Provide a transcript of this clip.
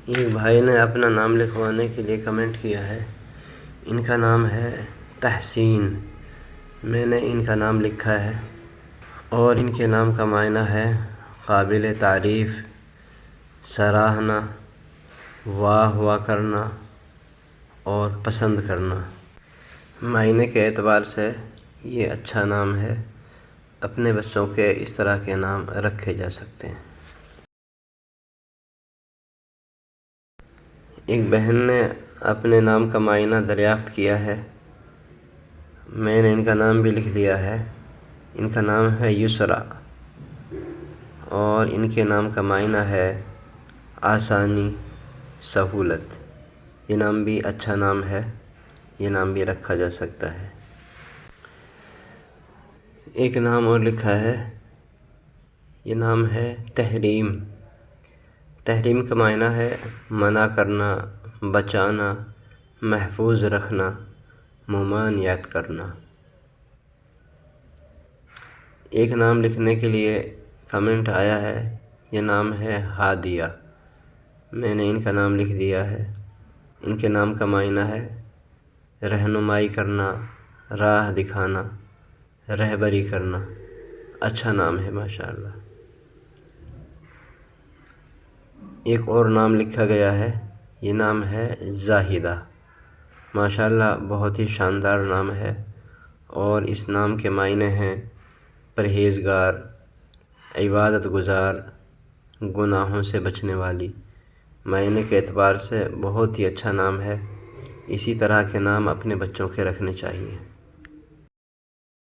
ایک بھائی نے اپنا نام لکھوانے کے لیے کمنٹ کیا ہے۔ ان کا نام ہے تحسین۔ میں نے ان کا نام لکھا ہے اور ان کے نام کا معنی ہے قابل تعریف، سراہنا، واہ واہ کرنا اور پسند کرنا۔ معنی کے اعتبار سے یہ اچھا نام ہے۔ اپنے بچوں کے اس طرح کے نام رکھے جا سکتے ہیں۔ ایک بہن نے اپنے نام کا معنی دریافت کیا ہے۔ میں نے ان کا نام بھی لکھ دیا ہے۔ ان کا نام ہے یسریٰ اور ان کے نام کا معنی ہے آسانی، سہولت۔ یہ نام بھی اچھا نام ہے۔ یہ نام بھی رکھا جا سکتا ہے۔ ایک نام اور لکھا ہے۔ یہ نام ہے تحریم۔ تحریم کا معنی ہے منع کرنا، بچانا، محفوظ رکھنا، ممانعت کرنا۔ ایک نام لکھنے کے لیے کمنٹ آیا ہے۔ یہ نام ہے ہادیہ۔ میں نے ان کا نام لکھ دیا ہے۔ ان کے نام کا معنی ہے رہنمائی کرنا، راہ دکھانا، رہبری کرنا۔ اچھا نام ہے ماشاءاللہ۔ ایک اور نام لکھا گیا ہے۔ یہ نام ہے زاہدہ۔ ماشاءاللہ بہت ہی شاندار نام ہے اور اس نام کے معنی ہیں پرہیزگار، عبادت گزار، گناہوں سے بچنے والی۔ معنی کے اعتبار سے بہت ہی اچھا نام ہے۔ اسی طرح کے نام اپنے بچوں کے رکھنے چاہیے۔